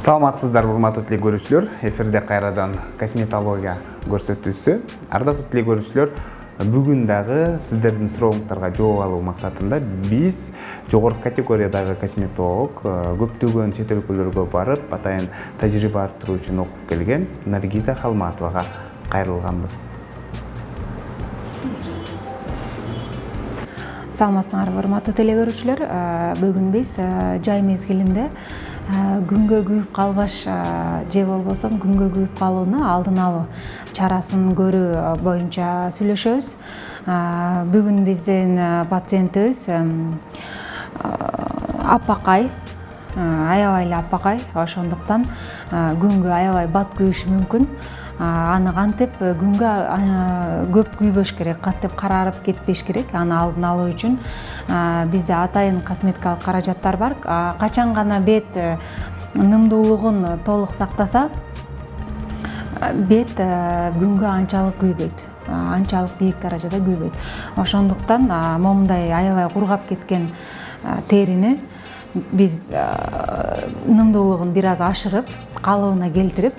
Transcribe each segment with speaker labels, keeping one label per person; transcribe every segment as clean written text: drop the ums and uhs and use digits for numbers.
Speaker 1: Саламатсыздар, урматтуу телекөрүүчүлөр. Эфирде кайрадан косметология көрсөтүүсү. Ардактуу телекөрүүчүлөр, бүгүн дагы сиздердин сурооңуздарга жооп алуу максатында биз жогорку категориядагы косметолог, көптөгөн чет өлкөлөргө барып, атайын тажрыйба арттыруу үчүн окуп келген Наргиза Халматовага кайрылганбыз.
Speaker 2: Саламатсыңарбы, урматтуу телекөрүүчүлөр. Бүгүн биз жай мезгилинде күнгө күйүп калбаш же болбосо күнгө күйүп калууну алдын алуу чарасын көрүү боюнча сүйлөшөбүз. Бүгүн биздин пациентибиз апакай, аябай эле апакай, ошондуктан күнгө аябай бат күйүшү мүмкүн. Аны кантип күнгө көп күйбөш керек, кантип карарып кетпеш керек. Аны алдын алуу үчүн бизде атайын косметикалык каражаттар бар. Качан гана бет нымдуулугун толук сактаса, бет күнгө анчалык күйбөйт, анчалык бийик даражада күйбөйт. Ошондуктан момундай аябай кургап кеткен терини биз нымдуулугун бир аз ашырып, калыбына келтирип,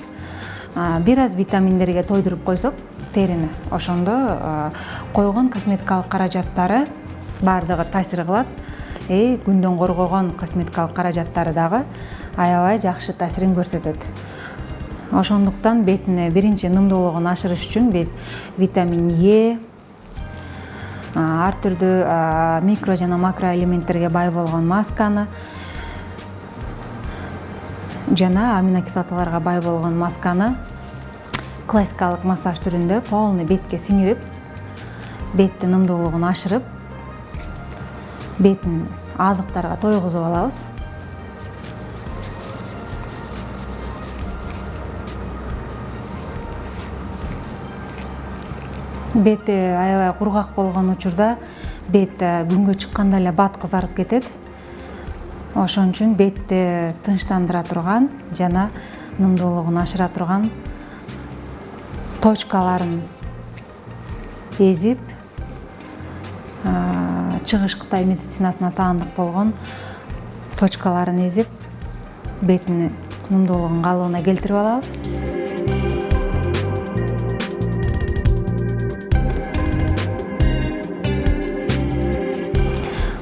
Speaker 2: бир аз витаминдерге тойдуруп койсок терини, ошондо койгон косметикалык каражаттары баардыгы таасир кылат. Күндөн коргогон косметикалык каражаттары дагы аябай жакшы таасирин көрсөтөт. Ошондуктан беттин биринчи нымдуулугун ашырыш үчүн биз витамин Е, ар түрдүү микро жана макро элементтерге бай болгон масканы жана аминокислоталарга бай болгон масканы классикалык массаж түрүндө полный бетке сиңирип, беттин нымдуулугун ашырып, беттин азыктарга тойгузуп алабыз. Бети аябай кургак болгон учурда бет күнгө чыкканда эле бат кызарып кетет. Ошон үчүн бетти тынчтандыра турган жана нымдуулугун ашыра турган точкаларын эзип, чыгыш Кытай медицинасына таандык болгон точкаларын эзип, беттин нымдуулугун калыбына келтирип алабыз.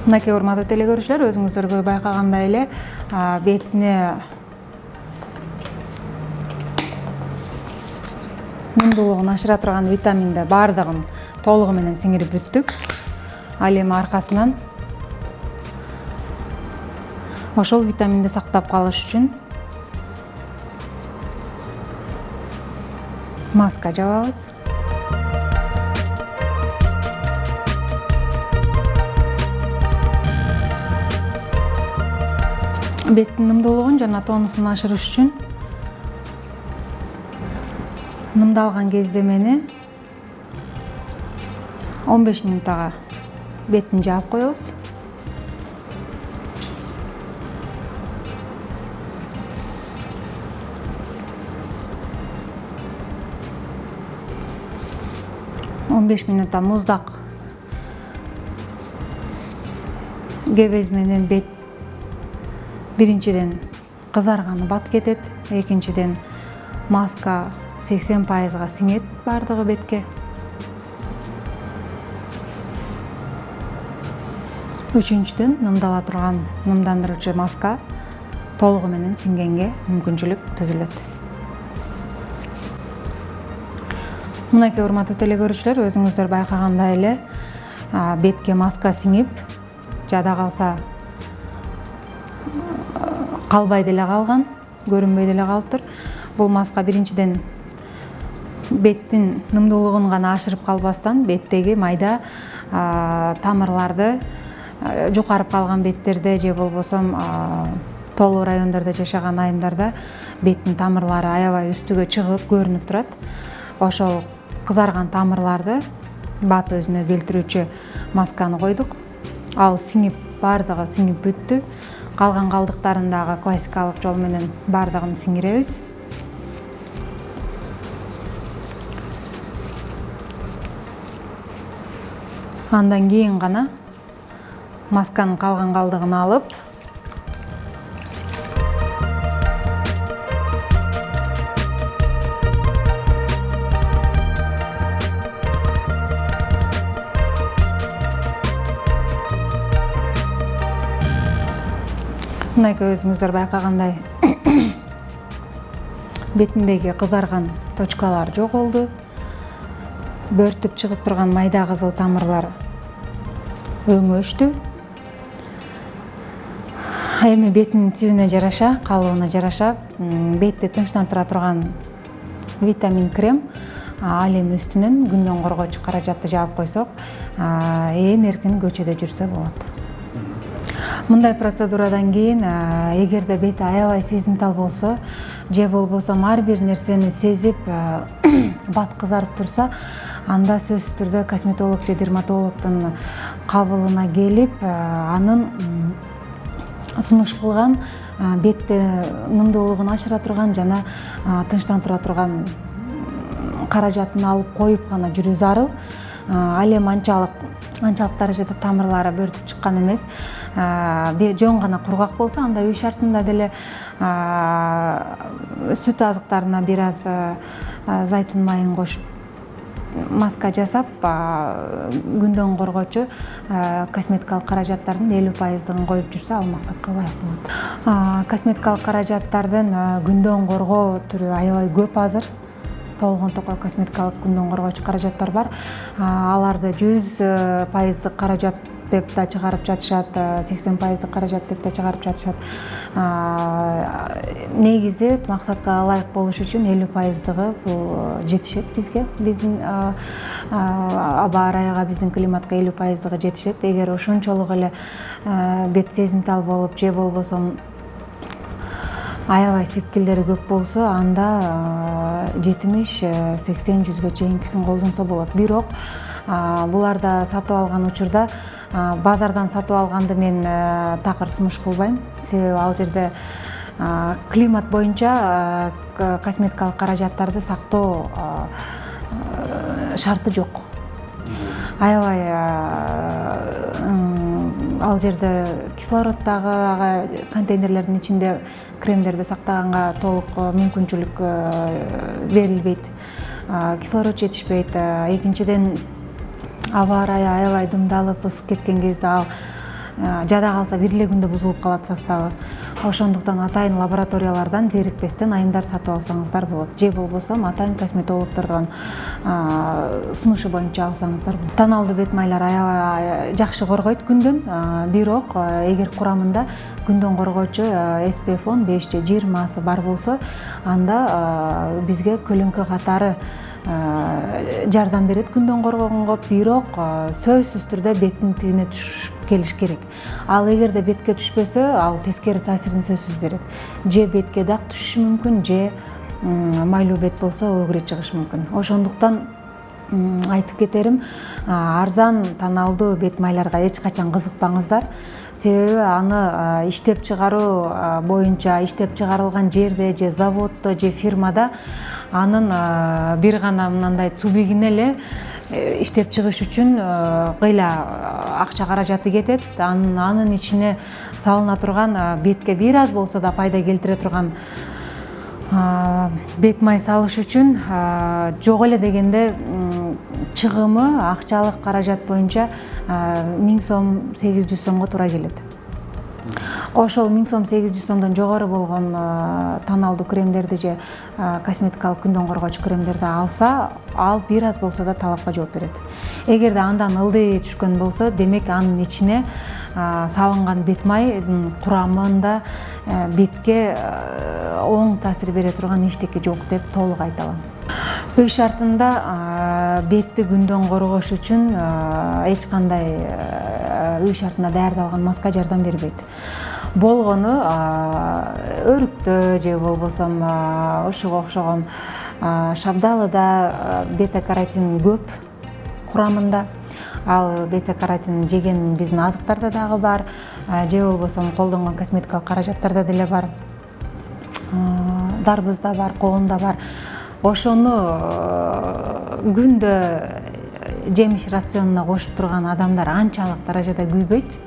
Speaker 2: Мынакей урматтуу телекөрүүчүлөр, өзүңүздөргө байкагандай эле бетине нымдуулугун ашыра турган витаминди баардыгын толугу менен сиңирип бүттүк. Ал эми аркасынан ошол витаминди сактап калыш үчүн маска жабабыз. Беттин нымдуулугун жана тонусун ашырыш үчүн нымдалган кездемени 15 минуттага беттин жаап коебуз. Минутта муздак кебез менен бет биринчиден кызарганы бат кетет, экинчиден маска 80%-га сиңет баардыгы бетке. Үчүнчүдөн нымдала турган нымдандыруучу маска толугу менен сиңгенге мүмкүнчүлүк түзүлөт. Мынакей урматтуу телекөрүүчүлөр, өзүңүздөр байкагандай эле бетке маска сиңип, жада калса калбай деле калган, көрүнбөй деле калыптыр. Бул маска биринчиден беттин нымдуулугун гана ашырып калбастан, беттеги майда тамырларды, жукарып калган беттерде же болбосо тоолуу райондордо жашаган айымдарда беттин тамырлары аябай үстүгө чыгып көрүнүп турат. Ошол кызарган тамырларды бат өзүнө келтирүүчү масканы койдук. Ал сиңип, баардыгы сиңип бүттү. Калган калдыктарын дагы классикалык жол менен баардыгын сиңиребиз. Андан кийин гана масканын калган калдыгын алып мынакей өзүңүздөр байкагандай бетиндеги кызарган точкалар жоголду. Бөртүп чыгып турган майда кызыл тамырлар өңөштү. Эми беттин тибине жараша, калыбына жараша бетти тынчтандыра турган витамин крем, ал эми үстүнөн күндөн коргоочу каражатты жаап койсок, ээн эркин көчөдө жүрсө болот. Мындай процедурадан кийин эгерде бети аябай сезимтал болсо, же болбосо ар бир нерсени сезип бат кызарып турса, анда сөзсүз түрдө косметолог же дерматологдун кабылына келип, анын сунуш кылган бетти нымдуулугун ашыра турган жана тынчтандыра турган каражатын алып коюп гана жүрүү зарыл. Ал эми анчалык даражада тамырлары бөртүп чыккан эмес. Жөн гана кургак болсо, анда үй шартында деле сүт азыктарына бир аз зайтун майын кошуп маска жасап, күндөн коргоочу косметикалык каражаттардын 50%-ын коюп жүрсө, ал максатка ылайык болот. Косметикалык каражаттардын күндөн коргоо түрү аябай көп азыр. Толгон токой косметикалык күндөн коргоочу каражаттар бар. Аларды 100% каражат деп да чыгарып жатышат, 80% каражат деп да чыгарып жатышат. Негизи максатка ылайык болуш үчүн 50%-ы бул жетишет бизге. Биздин аба ырайга, биздин климатка 50%-ы жетишет. Эгер ошончолук эле бет сезимтал болуп, же болбосо аябай сепкилдери көп болсо, анда 70-80-100ге чейинкисин колдонсо болот. Бирок буларды сатып алган учурда базардан сатып алганды мен такыр сунуш кылбайм. Себеби ал жерде климат боюнча косметикалык каражаттарды сактоо шарты жок. Аябай ал жерде кислороддагы контейнерлердин ичинде кремдерди сактаганга толук мүмкүнчүлүк берилбейт. Кислород жетишпейт. Экинчиден аба ырайы аябай дымдалып, ысып кеткен кезде ал жада калса бир эле күндө бузулуп калат составы. Ошондуктан атайын лабораториялардан зерикпестен айымдар сатып алсаңыздар болот. Же болбосо атайын косметологдордон сунушу боюнча алсаңыздар болот. Тоналдуу бет майлар аябай жакшы коргойт күндөн, бирок эгер курамында күндөн коргоочу SPF 15 же 20 бар болсо, анда бизге көлөңкө катары жардам берет күндөн коргогонго, бирок сөзсүз түрдө беттин тибине түшүп келиш керек. Ал эгерде бетке түшпөсө, ал тескери таасирин сөзсүз берет. Же бетке дак түшүшү мүмкүн, же майлуу бет болсо өгүрө чыгышы мүмкүн. Ошондуктан айтып кетерим, арзан тоналдуу бет майларга эч качан кызыкпаңыздар. Себеби аны иштеп чыгаруу боюнча, иштеп чыгарылган жерде же заводдо же фирмада анын бир гана мындай тубигине эле иштеп чыгыш үчүн кыйла акча каражаты кетет. Анын ичине салына турган, бетке бир аз болсо да пайда келтире турган бет май салыш үчүн жок эле дегенде чыгымы акчалык каражат боюнча 1000 сом 800 сомго туура келет. Ошол 1000 сом 800 сомдон жогору болгон тоналдуу кремдерди же косметикалык күндөн коргоочу кремдерди алса, ал бир аз болсо да талапка жооп берет. Эгерде андан ылдый түшкөн болсо, демек анын ичине салынган бет майдын курамында бетке оң таасир бере турган эчтеке жок деп толук айта алам. Үй шартында бетти күндөн коргош үчүн эч кандай үй шартында даярдалган маска жардам бербейт. Болгону өрүктө же болбосо ушуга окшогон шабдалыда бета-каротин көп курамында. Ал бета-каротин жеген биздин азыктарда дагы бар, же болбосо колдонгон косметикалык каражаттарда деле бар, дарбызда бар, коонда бар. Ошону күндө жемиш рационуна кошуп турган адамдар анчалык даражада күйбөйт.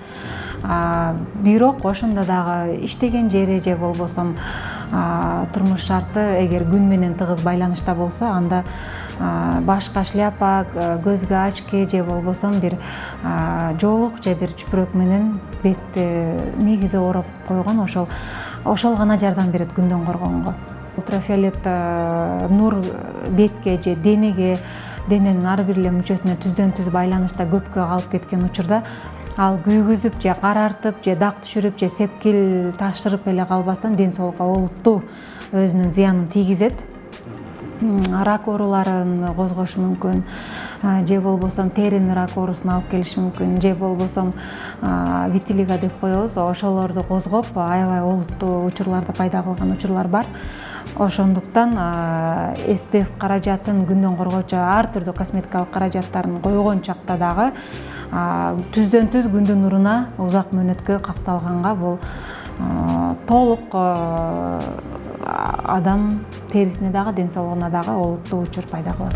Speaker 2: Бирок ошондо дагы иштеген жери же болбосо турмуш шарты эгер күн менен тыгыз байланышта болсо, анда башка шляпа, көзгө очки же болбосо бир жоолук же бир чүпүрөк менен бетти негизи ороп койгон, ошол гана жардам берет күндөн коргонго. Ультрафиолет нур бетке же денеге, дененин ар бир эле мүчөсүнө түздөн түз байланышта көпкө калып кеткен учурда ал күйгүзүп же карартып же дак түшүрүп же сепкил таштырып эле калбастан ден соолукка олуттуу өзүнүн зыянын тийгизет. Рак ооруларын козгошу мүмкүн, же болбосо теринин рак оорусуна алып келиши мүмкүн, же болбосо витилиго деп коебуз, ошолорду козгоп аябай олуттуу учурларды пайда кылган учурлар бар. Ошондуктан SPF каражатын, күндөн коргоочу ар түрдүү косметикалык каражаттарын койгон чакта дагы түздөн түз күндүн нуруна узак мөөнөткө какталганга бул толук адам терисине дагы, ден соолугуна дагы олуттуу учур пайда кылат.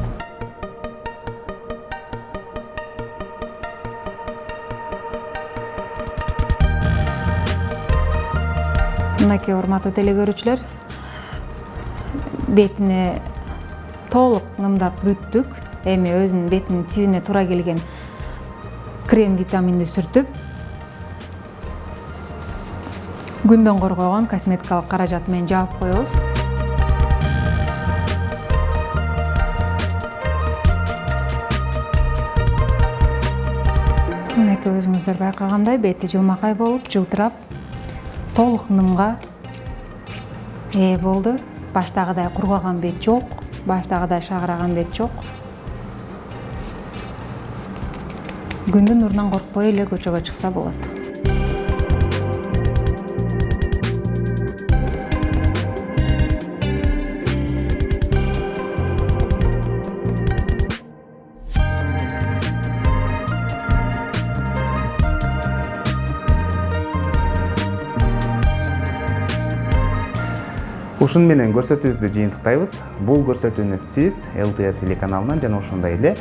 Speaker 2: Мынакей урматтуу телекөрүүчүлөр, бетине толук нымдап бүттүк. Эми өзүнүн бетинин тибине туура келген крем витаминди сүртүп, күндөн коргогон косметикалык каражат менен жаап коебуз. Мынакей өзүңүздөр байкагандай бети жылмакай болуп, жылтырап, толук нымга ээ болду. Баштагыдай кургаган бет жок, баштагыдай шагыраган бет жок. Күндүн нурунан коркпой эле көчөгө чыкса болот.
Speaker 1: Ушун менен көрсөтүүбүздү жыйынтыктайбыз. Бул көрсөтүүнү сиз ЛТР телеканалынан жана ошондой эле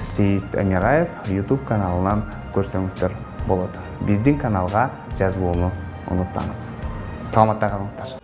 Speaker 1: Сейит Амираев YouTube каналынан көрсөңүздөр болот. Биздин каналга жазылууну унутпаңыз. Саламатта калыңыздар.